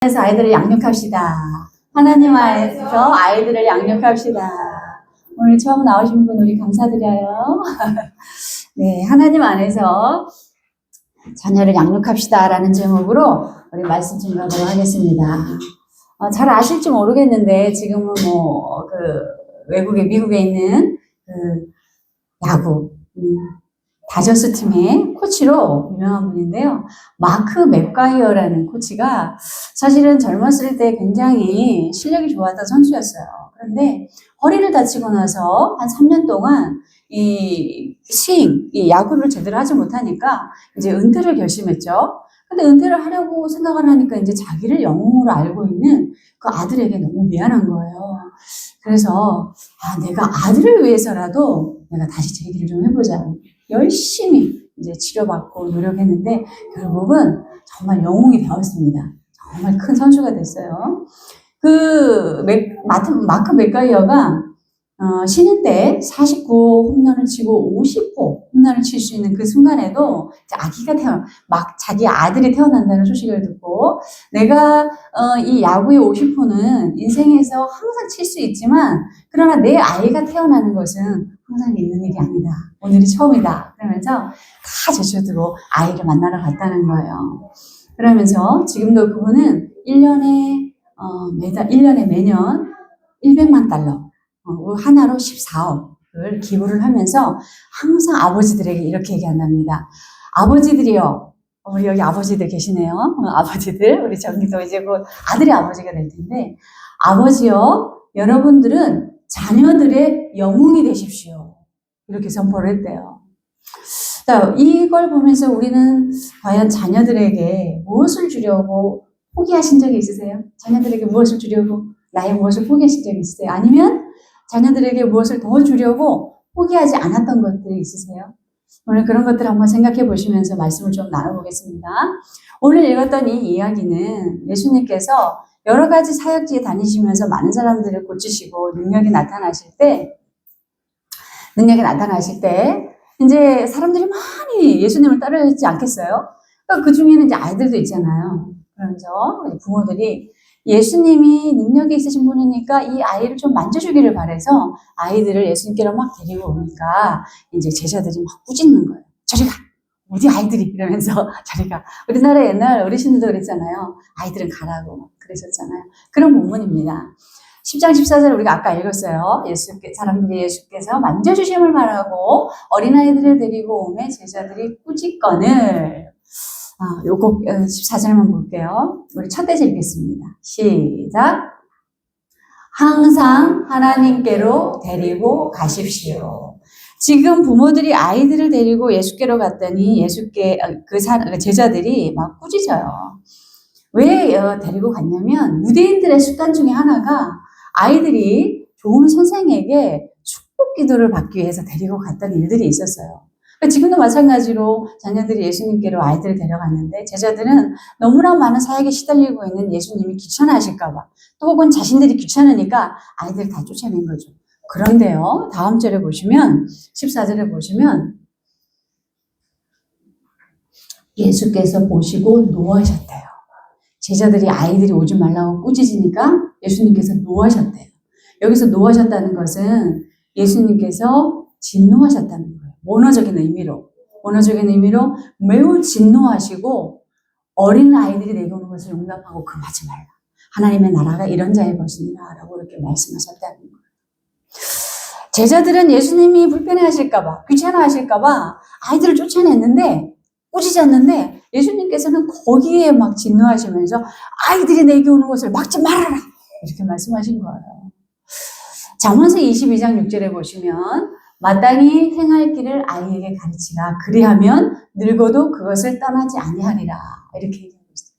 안에서 아이들을 양육합시다. 하나님 안에서 아이들을 양육합시다. 오늘 처음 나오신 분 우리 감사드려요. 네, 하나님 안에서 자녀를 양육합시다 라는 제목으로 우리 말씀 증거하도록 하겠습니다. 잘 아실지 모르겠는데 지금은 외국에 미국에 있는 야구 다저스 팀의 코치로 유명한 분인데요. 마크 맥과이어라는 코치가 사실은 젊었을 때 굉장히 실력이 좋았던 선수였어요. 그런데 허리를 다치고 나서 한 3년 동안 이 야구를 제대로 하지 못하니까 이제 은퇴를 결심했죠. 근데 은퇴를 하려고 생각을 하니까 이제 자기를 영웅으로 알고 있는 그 아들에게 너무 미안한 거예요. 그래서 내가 아들을 위해서라도 내가 다시 제기를 좀 해보자. 열심히 이제 치료받고 노력했는데 결국은 정말 영웅이 되었습니다. 정말 큰 선수가 됐어요. 마크 맥과이어가 신인 때 49호 홈런을 치고 50호 홈런을 칠 수 있는 그 순간에도 자기 아들이 태어난다는 소식을 듣고 내가 이 야구의 50호는 인생에서 항상 칠 수 있지만 그러나 내 아이가 태어나는 것은 항상 있는 일이 아니다. 오늘이 처음이다. 그러면서 다 제쳐두고 아이를 만나러 갔다는 거예요. 그러면서 지금도 그분은 1년에 매년 100만 달러 하나로 14억을 기부를 하면서 항상 아버지들에게 이렇게 얘기한답니다. 아버지들이요. 우리 여기 아버지들 계시네요. 아버지들. 우리 저기도 이제 곧 아들이 아버지가 될 텐데 아버지요. 여러분들은 자녀들의 영웅이 되십시오. 이렇게 선포를 했대요. 자, 이걸 보면서 우리는 과연 자녀들에게 무엇을 주려고 포기하신 적이 있으세요? 자녀들에게 무엇을 주려고 나의 무엇을 포기하신 적이 있으세요? 아니면 자녀들에게 무엇을 더 주려고 포기하지 않았던 것들이 있으세요? 오늘 그런 것들을 한번 생각해 보시면서 말씀을 좀 나눠보겠습니다. 오늘 읽었던 이 이야기는 예수님께서 여러 가지 사역지에 다니시면서 많은 사람들을 고치시고 능력이 나타나실 때 이제 사람들이 많이 예수님을 따르지 않겠어요? 그러니까 그 중에는 이제 아이들도 있잖아요. 그러면서 부모들이 예수님이 능력이 있으신 분이니까 이 아이를 좀 만져주기를 바라서 아이들을 예수님께로 막 데리고 오니까 이제 제자들이 막 꾸짖는 거예요. 저리 가! 어디 아이들이! 이러면서 저리 가. 우리나라 옛날 어르신들도 그랬잖아요. 아이들은 가라고 그러셨잖아요. 그런 본문입니다. 10장 14절 우리가 아까 읽었어요. 사람들이 예수께서 만져주심을 바라고 어린아이들을 데리고 오매 제자들이 꾸짖거늘. 요거 14절만 볼게요. 우리 첫 대절 읽겠습니다. 시작. 항상 하나님께로 데리고 가십시오. 지금 부모들이 아이들을 데리고 예수께로 갔더니 제자들이 막 꾸짖어요. 왜 데리고 갔냐면 유대인들의 습관 중에 하나가 아이들이 좋은 선생에게 축복 기도를 받기 위해서 데리고 갔던 일들이 있었어요. 지금도 마찬가지로 자녀들이 예수님께로 아이들을 데려갔는데 제자들은 너무나 많은 사역에 시달리고 있는 예수님이 귀찮아하실까봐 또 혹은 자신들이 귀찮으니까 아이들 다 쫓아낸 거죠. 그런데요, 다음 절에 보시면 14절에 보시면 예수께서 보시고 노하셨대요. 제자들이 아이들이 오지 말라고 꾸짖으니까 예수님께서 노하셨대요. 여기서 노하셨다는 것은 예수님께서 진노하셨다는 거예요. 원어적인 의미로 매우 진노하시고 어린 아이들이 내려오는 것을 용납하고 금하지 말라. 하나님의 나라가 이런 자의 것이니라 라고 이렇게 말씀하셨다는 거예요. 제자들은 예수님이 불편해하실까봐 귀찮아하실까봐 아이들을 쫓아냈는데 꾸짖었는데 예수님께서는 거기에 막 진노하시면서 아이들이 내게 오는 것을 막지 말아라 이렇게 말씀하신 거예요. 잠언서 22장 6절에 보시면 마땅히 행할 길을 아이에게 가르치라. 그리하면 늙어도 그것을 떠나지 아니하리라. 이렇게 얘기하고 있어요.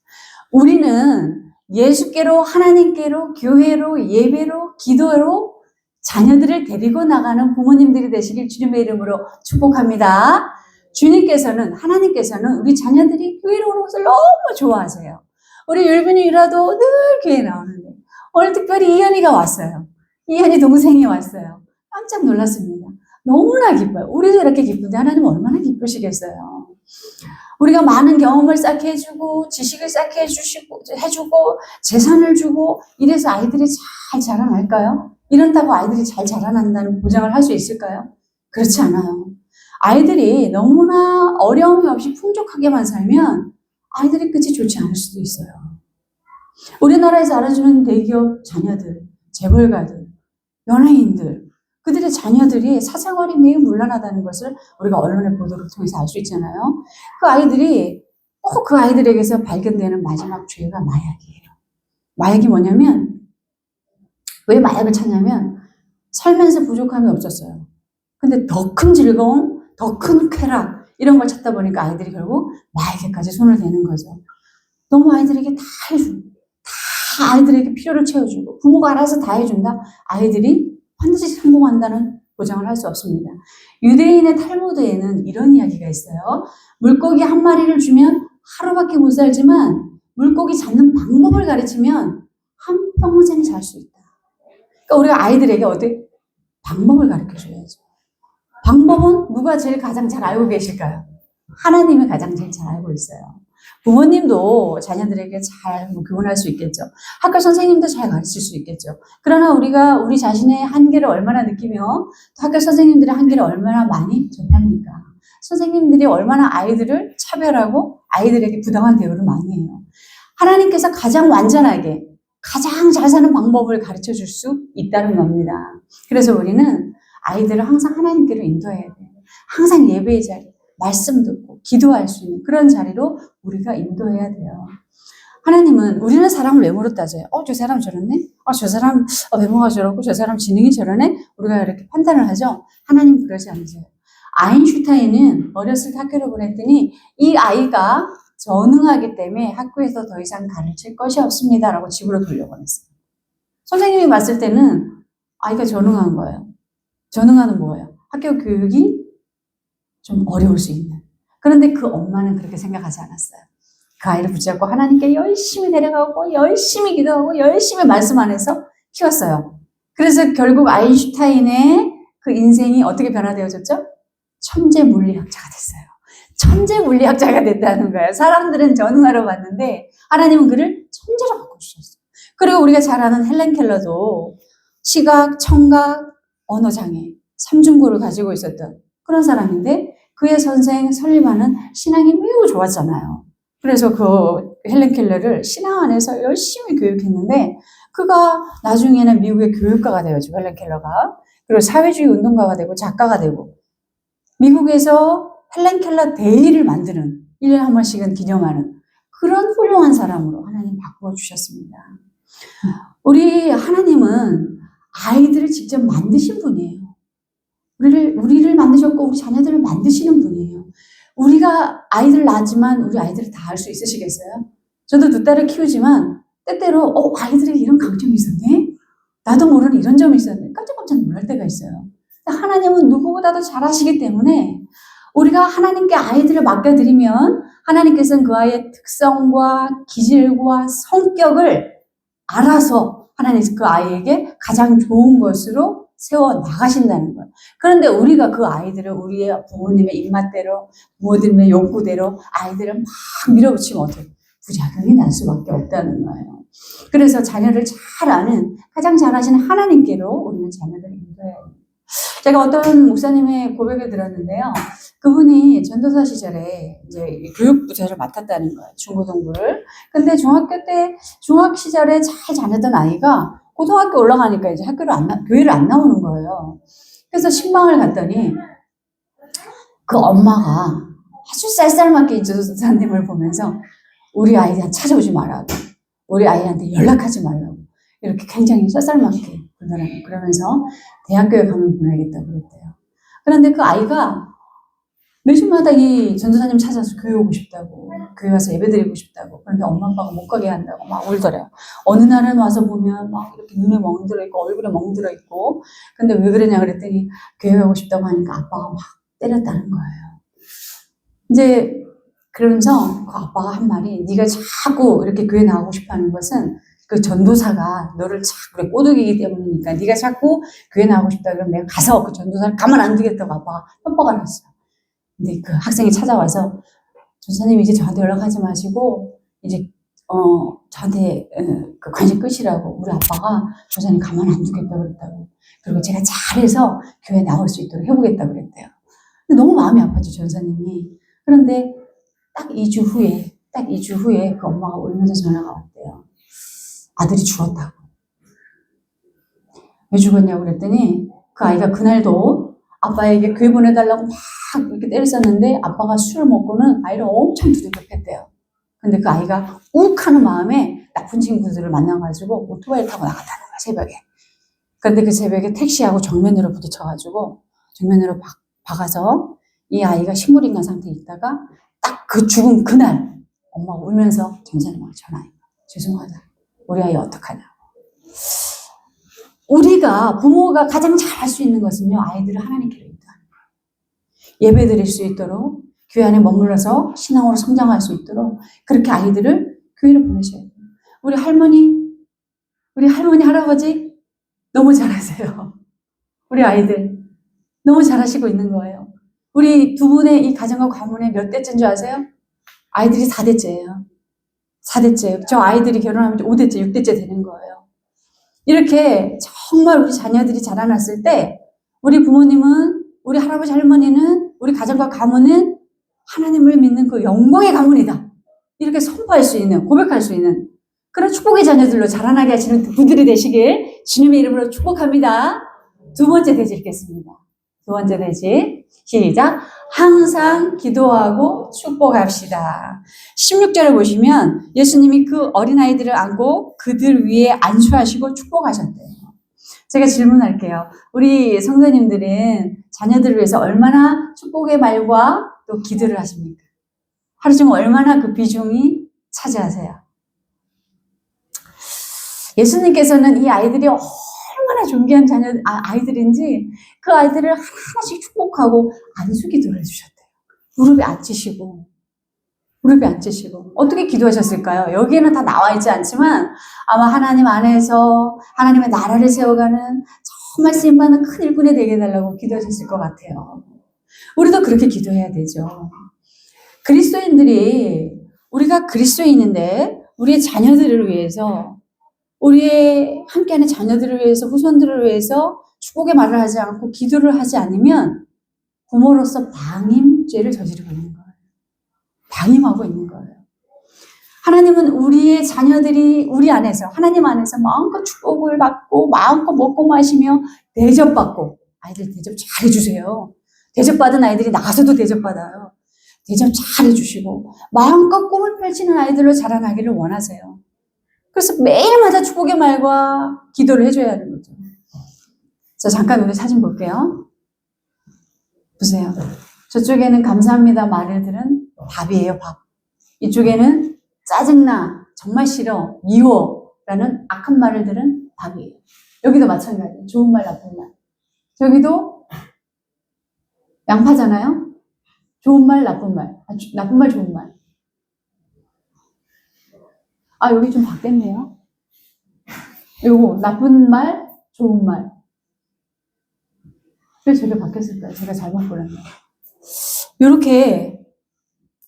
우리는 예수께로, 하나님께로, 교회로, 예배로, 기도로 자녀들을 데리고 나가는 부모님들이 되시길 주님의 이름으로 축복합니다. 하나님께서는 우리 자녀들이 교회로 오는 것을 너무 좋아하세요. 우리 율빈이라도 늘 교회에 나오는데 오늘 특별히 이현이가 왔어요. 이현이 동생이 왔어요. 깜짝 놀랐습니다. 너무나 기뻐요. 우리도 이렇게 기쁜데 하나님은 얼마나 기쁘시겠어요. 우리가 많은 경험을 쌓게 해주고 지식을 쌓게 해주고 재산을 주고 이래서 아이들이 잘 자라날까요? 이런다고 아이들이 잘 자라난다는 보장을 할 수 있을까요? 그렇지 않아요. 아이들이 너무나 어려움이 없이 풍족하게만 살면 아이들의 끝이 좋지 않을 수도 있어요. 우리나라에서 알아주는 대기업 자녀들, 재벌가들, 연예인들, 그들의 자녀들이 사생활이 매우 문란하다는 것을 우리가 언론의 보도를 통해서 알 수 있잖아요. 그 아이들이 꼭 그 아이들에게서 발견되는 마지막 죄가 마약이에요. 마약이 뭐냐면, 왜 마약을 찾냐면 살면서 부족함이 없었어요. 근데 더 큰 즐거움, 더 큰 쾌락 이런 걸 찾다 보니까 아이들이 결국 마약에까지 손을 대는 거죠. 너무 아이들에게 다 해주고 다 아이들에게 필요를 채워주고 부모가 알아서 다 해준다? 아이들이 반드시 성공한다는 보장을 할 수 없습니다. 유대인의 탈무드에는 이런 이야기가 있어요. 물고기 한 마리를 주면 하루밖에 못 살지만 물고기 잡는 방법을 가르치면 한평생 살 수 있다. 그러니까 우리가 아이들에게 어떻게 방법을 가르쳐줘야죠. 방법은 누가 제일 가장 잘 알고 계실까요? 하나님이 가장 제일 잘 알고 있어요. 부모님도 자녀들에게 잘 교훈할 수 있겠죠. 학교 선생님도 잘 가르칠 수 있겠죠. 그러나 우리가 우리 자신의 한계를 얼마나 느끼며 또 학교 선생님들의 한계를 얼마나 많이 접합니까? 선생님들이 얼마나 아이들을 차별하고 아이들에게 부당한 대우를 많이 해요. 하나님께서 가장 완전하게 가장 잘 사는 방법을 가르쳐 줄 수 있다는 겁니다. 그래서 우리는 아이들을 항상 하나님께로 인도해야 돼요. 항상 예배의 자리, 말씀 듣고 기도할 수 있는 그런 자리로 우리가 인도해야 돼요. 하나님은 우리는 사람을 외모로 따져요. 저 사람 저렇네? 저 사람 외모가 저렇고 저 사람 지능이 저러네? 우리가 이렇게 판단을 하죠. 하나님은 그러지 않으세요. 아인슈타인은 어렸을 때 학교를 보냈더니 이 아이가 전능하기 때문에 학교에서 더 이상 가르칠 것이 없습니다. 라고 집으로 돌려보냈어요. 선생님이 봤을 때는 아이가 전능한 거예요. 전능하는 뭐예요? 학교 교육이 좀 어려울 수 있는. 그런데 그 엄마는 그렇게 생각하지 않았어요. 그 아이를 붙잡고 하나님께 열심히 데려가고 열심히 기도하고 열심히 말씀 안에서 키웠어요. 그래서 결국 아인슈타인의 그 인생이 어떻게 변화되어졌죠? 천재 물리학자가 됐어요. 천재 물리학자가 됐다는 거예요. 사람들은 전능하러 봤는데 하나님은 그를 천재로 바꿔주셨어요. 그리고 우리가 잘 아는 헬렌 켈러도 시각, 청각, 언어장애, 삼중고를 가지고 있었던 그런 사람인데 그의 선생 설리반은 신앙이 매우 좋았잖아요. 그래서 그 헬렌 켈러를 신앙 안에서 열심히 교육했는데 그가 나중에는 미국의 교육가가 되어지고 헬렌 켈러가 그리고 사회주의 운동가가 되고 작가가 되고 미국에서 헬렌 켈러 데이를 만드는 1년에 한 번씩은 기념하는 그런 훌륭한 사람으로 하나님 바꾸어 주셨습니다. 우리 하나님은 아이들을 직접 만드신 분이에요. 우리를 만드셨고 우리 자녀들을 만드시는 분이에요. 우리가 아이들 낳았지만 우리 아이들을 다 할 수 있으시겠어요? 저도 두 딸을 키우지만 때때로 아이들에게 이런 강점이 있었네? 나도 모르는 이런 점이 있었네? 깜짝깜짝 놀랄 때가 있어요. 하나님은 누구보다도 잘하시기 때문에 우리가 하나님께 아이들을 맡겨드리면 하나님께서는 그 아이의 특성과 기질과 성격을 알아서 하나님 그 아이에게 가장 좋은 것으로 세워 나가신다는 거예요. 그런데 우리가 그 아이들을 우리의 부모님의 입맛대로, 부모님의 욕구대로 아이들을 막 밀어붙이면 어떻게 부작용이 날 수밖에 없다는 거예요. 그래서 자녀를 잘 아는 가장 잘하시는 하나님께로 우리는 자녀들을 인도해야 합니다. 제가 어떤 목사님의 고백을 들었는데요. 그분이 전도사 시절에 이제 교육부서를 맡았다는 거예요. 중고등부를. 근데 중학 시절에 잘 다녔던 아이가 고등학교 올라가니까 이제 교회를 안 나오는 거예요. 그래서 신방을 갔더니 그 엄마가 아주 쌀쌀맞게 이 전도사님을 보면서 우리 아이한테 찾아오지 말라고. 우리 아이한테 연락하지 말라고. 이렇게 굉장히 쌀쌀맞게 그러면서 대학교에 가면 보내겠다고 그랬대요. 그런데 그 아이가 매주마다 이 전도사님 찾아서 교회 오고 싶다고, 교회 와서 예배 드리고 싶다고, 그런데 엄마 아빠가 못 가게 한다고 막 울더래요. 어느 날은 와서 보면 막 이렇게 눈에 멍들어 있고 얼굴에 멍들어 있고, 근데 왜 그러냐 그랬더니 교회 오고 싶다고 하니까 아빠가 막 때렸다는 거예요. 이제 그러면서 그 아빠가 한 말이 네가 자꾸 이렇게 교회 나가고 싶어 하는 것은 그 전도사가 너를 자꾸 꼬드기기 때문이니까 네가 자꾸 교회 나가고 싶다 그러면 내가 가서 그 전도사를 가만 안 두겠다고 아빠가 협박을 했어요. 근데 그 학생이 찾아와서 전사님 이제 저한테 연락하지 마시고 이제 저한테 관심 끄시라고 우리 아빠가 전사님 가만 안 두겠다고 그랬다고. 그리고 제가 잘해서 교회 나올 수 있도록 해보겠다고 그랬대요. 근데 너무 마음이 아팠죠, 전사님이. 그런데 딱 2주 후에 그 엄마가 울면서 전화가 왔대요. 아들이 죽었다고. 왜 죽었냐고 그랬더니 그 아이가 그날도 아빠에게 교회 보내달라고 막 이렇게 때렸었는데 아빠가 술을 먹고는 아이를 엄청 두들겨 팼대요. 근데 그 아이가 욱 하는 마음에 나쁜 친구들을 만나가지고 오토바이를 타고 나갔다는 거야, 새벽에. 그런데 그 새벽에 택시하고 정면으로 부딪혀가지고 정면으로 박아서 이 아이가 식물인간 상태에 있다가 딱 그 죽은 그날 엄마가 울면서 전사님한테 전화해요. 죄송하다. 우리 아이 어떡하냐고. 우리가 부모가 가장 잘할 수 있는 것은요, 아이들을 하나님께로 인도하는 거예요. 예배 드릴 수 있도록 교회 안에 머물러서 신앙으로 성장할 수 있도록 그렇게 아이들을 교회로 보내셔야 돼요. 우리 할머니, 할아버지 너무 잘하세요. 우리 아이들 너무 잘하시고 있는 거예요. 우리 두 분의 이 가정과 가문의 몇 대째인 줄 아세요? 아이들이 4대째예요. 4대째예요. 저 아이들이 결혼하면 5대째, 6대째 되는 거예요. 이렇게 정말 우리 자녀들이 자라났을 때 우리 부모님은, 우리 할아버지 할머니는, 우리 가정과 가문은 하나님을 믿는 그 영광의 가문이다. 이렇게 선포할 수 있는, 고백할 수 있는 그런 축복의 자녀들로 자라나게 하시는 분들이 되시길 주님의 이름으로 축복합니다. 두 번째 대지 읽겠습니다. 두 번째 대지 시작. 항상 기도하고 축복합시다. 16절에 보시면 예수님이 그 어린아이들을 안고 그들 위에 안수하시고 축복하셨대요. 제가 질문할게요. 우리 성도님들은 자녀들을 위해서 얼마나 축복의 말과 또 기도를 하십니까? 하루 종일 얼마나 그 비중이 차지하세요? 예수님께서는 이 아이들이 얼마나 존귀한 아이들인지 그 아이들을 하나씩 축복하고 안수 기도를 해주셨대요. 무릎에 앉히시고 어떻게 기도하셨을까요? 여기에는 다 나와 있지 않지만 아마 하나님 안에서 하나님의 나라를 세워가는 정말 쓰임받는 큰 일꾼이 되게 해달라고 기도하셨을 것 같아요. 우리도 그렇게 기도해야 되죠. 우리가 그리스도인인데 우리의 자녀들을 위해서, 우리의 함께하는 자녀들을 위해서, 후손들을 위해서 축복의 말을 하지 않고 기도를 하지 않으면 부모로서 방임죄를 저지르고 있는 거예요. 방임하고 있는 거예요. 하나님은 우리의 자녀들이 우리 안에서, 하나님 안에서 마음껏 축복을 받고 마음껏 먹고 마시며 대접받고, 아이들 대접 잘 해주세요. 대접받은 아이들이 나가서도 대접받아요. 대접 잘 해주시고 마음껏 꿈을 펼치는 아이들로 자라나기를 원하세요. 그래서 매일마다 축복의 말과 기도를 해줘야 하는 거죠. 자, 잠깐 우리 사진 볼게요. 보세요. 저쪽에는 감사합니다 말을 들은 밥이에요, 밥. 이쪽에는 짜증나, 정말 싫어, 미워라는 악한 말을 들은 밥이에요. 여기도 마찬가지예요. 좋은 말, 나쁜 말. 저기도 양파잖아요. 좋은 말, 나쁜 말. 나쁜 말, 좋은 말. 여기 좀 바뀌었네요. 요거 나쁜 말, 좋은 말. 왜 저게 바뀌었을까요? 제가 잘못 보냈네요. 이렇게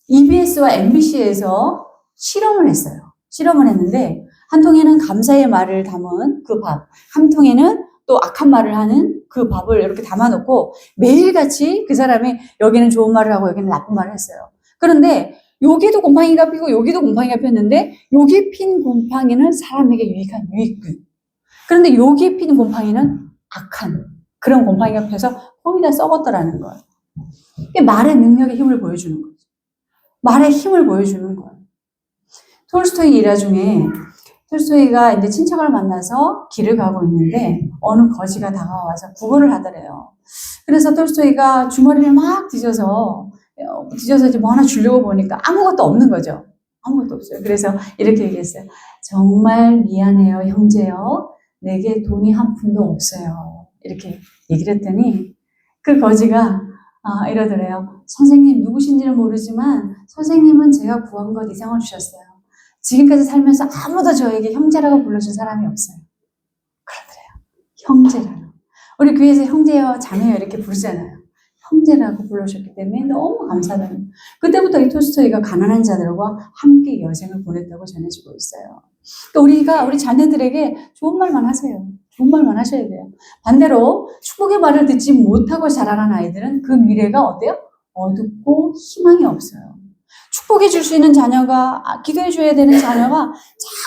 EBS와 MBC에서 실험을 했어요. 실험을 했는데 한 통에는 감사의 말을 담은 그 밥, 한 통에는 또 악한 말을 하는 그 밥을 이렇게 담아놓고 매일같이 그 사람이 여기는 좋은 말을 하고 여기는 나쁜 말을 했어요. 그런데 여기도 곰팡이가 피고 여기도 곰팡이가 폈는데 여기 핀 곰팡이는 사람에게 유익한 유익균. 그런데 여기 핀 곰팡이는 악한 그런 곰팡이가 펴서 거의 다 썩었더라는 거예요. 이게 말의 능력의 힘을 보여주는 거죠. 말의 힘을 보여주는 거예요. 톨스토이 일화 중에 톨스토이가 이제 친척을 만나서 길을 가고 있는데 어느 거지가 다가와서 구걸을 하더래요. 그래서 톨스토이가 주머니를 막 뒤져서 이제 뭐 하나 주려고 보니까 아무것도 없는 거죠. 아무것도 없어요. 그래서 이렇게 얘기했어요. 정말 미안해요, 형제요. 내게 돈이 한 푼도 없어요. 이렇게 얘기를 했더니 그 거지가 이러더래요. 선생님 누구신지는 모르지만 선생님은 제가 구한 것 이상을 주셨어요. 지금까지 살면서 아무도 저에게 형제라고 불러준 사람이 없어요. 그러더래요. 형제라고. 우리 교회에서 형제요, 자매요 이렇게 부르잖아요. 형제라고 불러주셨기 때문에 너무 감사드립니다. 그때부터 이 톨스토이가 가난한 자들과 함께 여생을 보냈다고 전해지고 있어요. 그러니까 우리 자녀들에게 좋은 말만 하세요. 좋은 말만 하셔야 돼요. 반대로 축복의 말을 듣지 못하고 자라난 아이들은 그 미래가 어때요? 어둡고 희망이 없어요. 축복해 줄 수 있는 자녀가, 기도해 줘야 되는 자녀가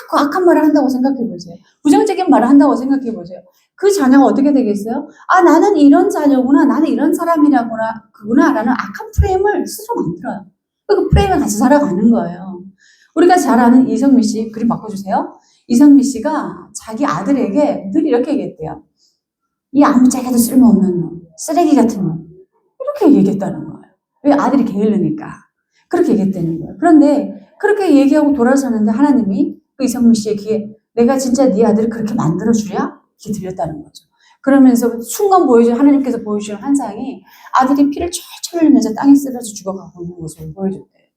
자꾸 악한 말을 한다고 생각해 보세요. 부정적인 말을 한다고 생각해 보세요. 그 자녀가 어떻게 되겠어요? 아, 나는 이런 자녀구나. 나는 이런 사람이라구나. 그구나. 라는 악한 프레임을 스스로 만들어요. 그 프레임을 같이 살아가는 거예요. 우리가 잘 아는 이성미 씨, 그림 바꿔주세요. 이성미 씨가 자기 아들에게 늘 이렇게 얘기했대요. 이 아무짝에도 쓸모없는 놈, 쓰레기 같은 놈. 이렇게 얘기했다는 거예요. 왜? 아들이 게을르니까. 그렇게 얘기했다는 거예요. 그런데 그렇게 얘기하고 돌아서는데 하나님이 그 이성미 씨의 귀에 내가 진짜 네 아들을 그렇게 만들어주랴? 이렇게 들렸다는 거죠. 그러면서 순간 하나님께서 보여주시는 환상이 아들이 피를 철철 흘리면서 땅에 쓰러져 죽어가고 있는 모습을 보여줬대요.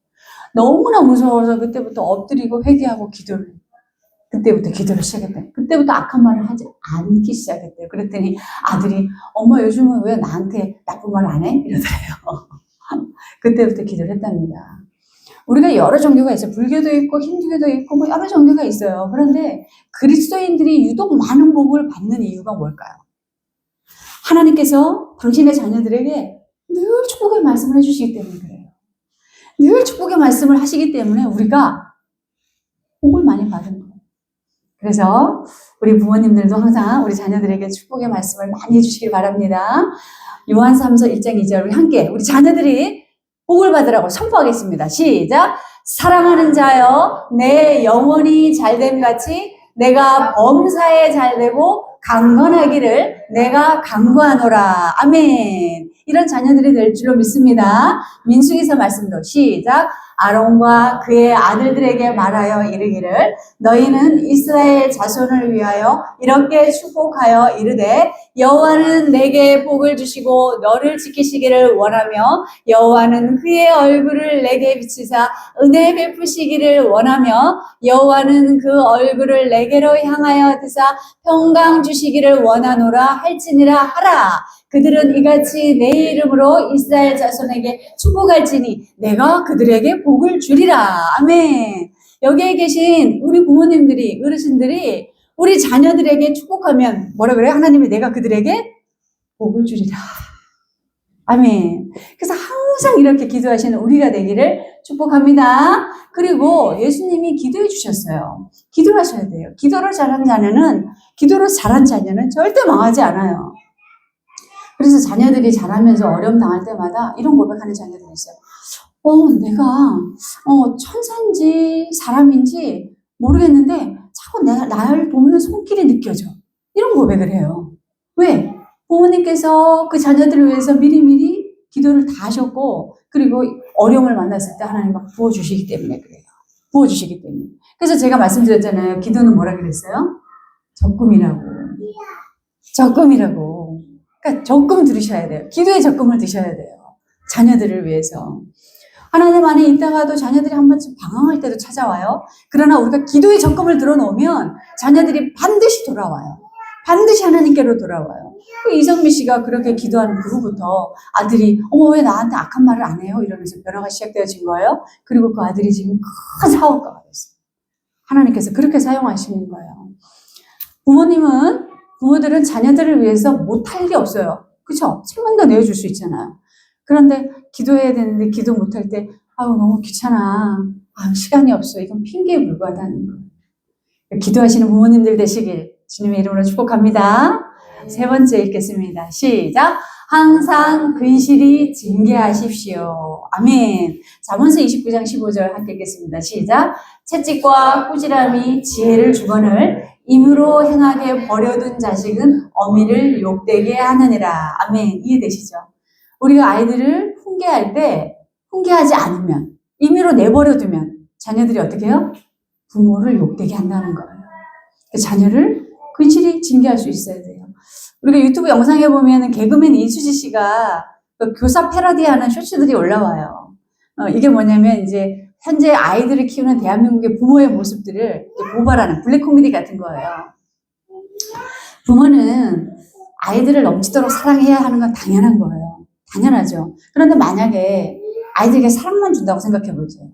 너무나 무서워서 그때부터 엎드리고 회개하고 그때부터 기도를 시작했대요. 그때부터 악한 말을 하지 않기 시작했대요. 그랬더니 아들이 엄마 요즘은 왜 나한테 나쁜 말 안 해? 이러더래요. 그때부터 기도를 했답니다. 우리가 여러 종교가 있어요. 불교도 있고 힌두교도 있고 뭐 여러 종교가 있어요. 그런데 그리스도인들이 유독 많은 복을 받는 이유가 뭘까요? 하나님께서 당신의 자녀들에게 늘 축복의 말씀을 해주시기 때문에 그래요. 늘 축복의 말씀을 하시기 때문에 우리가 복을 많이 받은 거예요. 그래서 우리 부모님들도 항상 우리 자녀들에게 축복의 말씀을 많이 해주시길 바랍니다. 요한삼서 1장 2절 우리 함께 우리 자녀들이 복을 받으라고 선포하겠습니다. 시작! 사랑하는 자여 내 영혼이 잘됨같이 내가 범사에 잘되고 강건하기를 내가 강구하노라. 아멘. 이런 자녀들이 될 줄로 믿습니다. 민수기서 말씀도 시작! 아론과 그의 아들들에게 말하여 이르기를 너희는 이스라엘 자손을 위하여 이렇게 축복하여 이르되 여호와는 내게 복을 주시고 너를 지키시기를 원하며 여호와는 그의 얼굴을 내게 비치사 은혜 베푸시기를 원하며 여호와는 그 얼굴을 내게로 향하여 드사 평강 주시기를 원하노라 할지니라 하라. 그들은 이같이 내 이름으로 이스라엘 자손에게 축복할지니 내가 그들에게 복을 주리라. 아멘. 여기에 계신 우리 부모님들이, 어르신들이 우리 자녀들에게 축복하면 뭐라 그래요? 하나님이 내가 그들에게 복을 주리라. 아멘. 그래서 항상 이렇게 기도하시는 우리가 되기를 축복합니다. 그리고 예수님이 기도해 주셨어요. 기도를 하셔야 돼요. 기도를 잘한 자녀는 절대 망하지 않아요. 그래서 자녀들이 자라면서 어려움 당할 때마다 이런 고백하는 자녀들이 있어요. 내가 천사인지 사람인지 모르겠는데 자꾸 나를 보는 손길이 느껴져. 이런 고백을 해요. 왜? 부모님께서 그 자녀들을 위해서 미리미리 기도를 다 하셨고 그리고 어려움을 만났을 때 하나님 막 부어주시기 때문에 그래요. 부어주시기 때문에. 그래서 제가 말씀드렸잖아요. 기도는 뭐라 그랬어요? 적금이라고. 그러니까 적금 들으셔야 돼요. 기도의 적금을 드셔야 돼요. 자녀들을 위해서. 하나님 안에 있다가도 자녀들이 한 번쯤 방황할 때도 찾아와요. 그러나 우리가 기도의 적금을 들어놓으면 자녀들이 반드시 돌아와요. 반드시 하나님께로 돌아와요. 이성미 씨가 그렇게 기도하는 그 후부터 아들이 왜 나한테 악한 말을 안 해요? 이러면서 변화가 시작되어진 거예요. 그리고 그 아들이 지금 큰 사업가가 됐어요. 하나님께서 그렇게 사용하시는 거예요. 부모들은 자녀들을 위해서 못할 일이 없어요. 그렇죠? 책망도 내어줄 수 있잖아요. 그런데 기도해야 되는데 기도 못할 때 너무 귀찮아. 시간이 없어. 이건 핑계에 불과하다는 거예요. 기도하시는 부모님들 되시길 주님의 이름으로 축복합니다. 세 번째 읽겠습니다. 시작! 항상 근실히 징계하십시오. 아멘. 잠언서 29장 15절 함께 읽겠습니다. 시작! 채찍과 꾸지람이 지혜를 주거늘 임으로 행하게 버려둔 자식은 어미를 욕되게 하느니라. 아멘. 이해되시죠? 우리가 아이들을 훈계할 때 훈계하지 않으면 임의로 내버려두면 자녀들이 어떻게 해요? 부모를 욕되게 한다는 거예요. 자녀를 근실히 징계할 수 있어야 돼요. 우리가 유튜브 영상에 보면 개그맨 이수지 씨가 교사 패러디하는 쇼츠들이 올라와요. 이게 뭐냐면 이제 현재 아이들을 키우는 대한민국의 부모의 모습들을 고발하는 블랙 코미디 같은 거예요. 부모는 아이들을 넘치도록 사랑해야 하는 건 당연한 거예요. 당연하죠. 그런데 만약에 아이들에게 사랑만 준다고 생각해 보세요.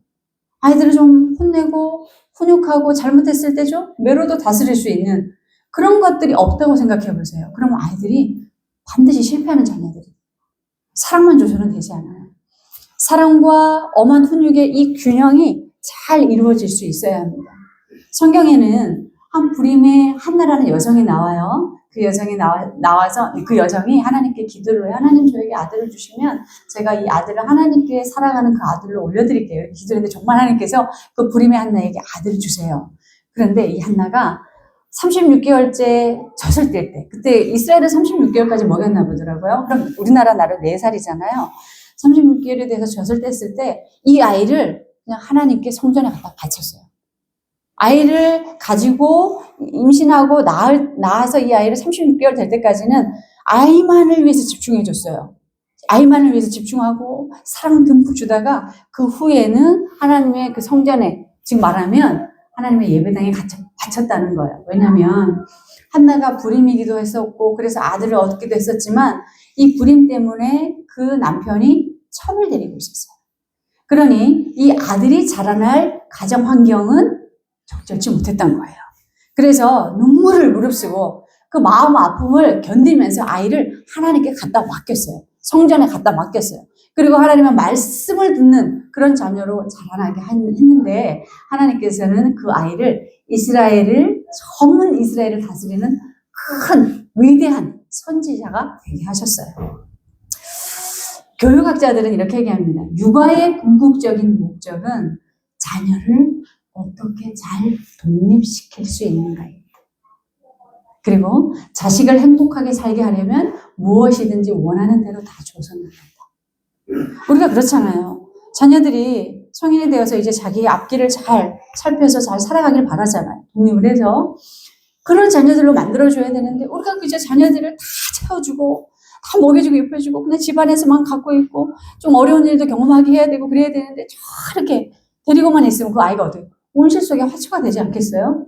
아이들을 좀 혼내고 훈육하고 잘못했을 때 좀 매로도 다스릴 수 있는 그런 것들이 없다고 생각해 보세요. 그러면 아이들이 반드시 실패하는 자녀들이 사랑만 줘서는 되지 않아요. 사랑과 엄한 훈육의 이 균형이 잘 이루어질 수 있어야 합니다. 성경에는 한 불임의 한나라는 여성이 나와요. 그 여성이 나와서 그 여성이 하나님께 기도를 해요. 하나님 저에게 아들을 주시면 제가 이 아들을 하나님께 사랑하는 그 아들로 올려드릴게요. 이렇게 기도했는데 정말 하나님께서 그 불임의 한나에게 아들을 주세요. 그런데 이 한나가 36개월째 젖을 뗄 때, 그때 이스라엘은 36개월까지 먹였나 보더라고요. 그럼 우리나라 나라 4살이잖아요. 36개월이 돼서 젖을 뗐을 때 이 아이를 그냥 하나님께 성전에 갖다 바쳤어요. 아이를 가지고 임신하고 낳아서 이 아이를 36개월 될 때까지는 아이만을 위해서 집중해줬어요. 아이만을 위해서 집중하고 사랑 듬뿍 주다가 그 후에는 하나님의 그 성전에, 즉 말하면 하나님의 예배당에 바쳤다는 거예요. 왜냐하면 한나가 불임이기도 했었고 그래서 아들을 얻기도 했었지만 이 불임 때문에 그 남편이 첩을 들이고 있었어요. 그러니 이 아들이 자라날 가정 환경은 적절치 못했던 거예요. 그래서 눈물을 무릅쓰고 그 마음 아픔을 견디면서 아이를 하나님께 갖다 맡겼어요. 성전에 갖다 맡겼어요. 그리고 하나님의 말씀을 듣는 그런 자녀로 자라나게 했는데 하나님께서는 그 아이를 전문 이스라엘을 다스리는 큰 위대한 선지자가 되게 하셨어요. 교육학자들은 이렇게 얘기합니다. 육아의 궁극적인 목적은 자녀를 어떻게 잘 독립시킬 수 있는가입니다. 그리고 자식을 행복하게 살게 하려면 무엇이든지 원하는 대로 다 줘서는 안 된다. 우리가 그렇잖아요. 자녀들이 성인이 되어서 이제 자기의 앞길을 잘 살펴서 잘 살아가길 바라잖아요. 독립을 해서. 그런 자녀들로 만들어줘야 되는데 우리가 이제 자녀들을 다 채워주고 다 먹여주고 입혀주고 그냥 집안에서만 갖고 있고 좀 어려운 일도 경험하게 해야 되고 그래야 되는데 저렇게 데리고만 있으면 그 아이가 어떻게 온실 속에 화초가 되지 않겠어요?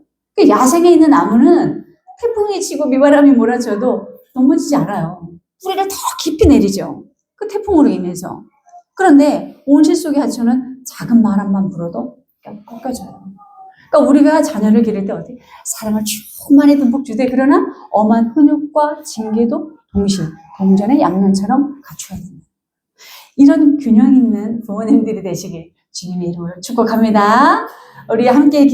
야생에 있는 나무는 태풍이 치고 미바람이 몰아쳐도 넘어지지 않아요. 뿌리를 더 깊이 내리죠. 그 태풍으로 인해서. 그런데 온실 속의 화초는 작은 바람만 불어도 꺾여져요. 그러니까 우리가 자녀를 기를 때 어디 사랑을 충만히 듬뿍 주되 그러나 엄한 훈육과 징계도 동시에 동전의 양면처럼 갖춰야 됩니다. 이런 균형 있는 부모님들이 되시길 주님의 이름으로 축복합니다. 우리 함께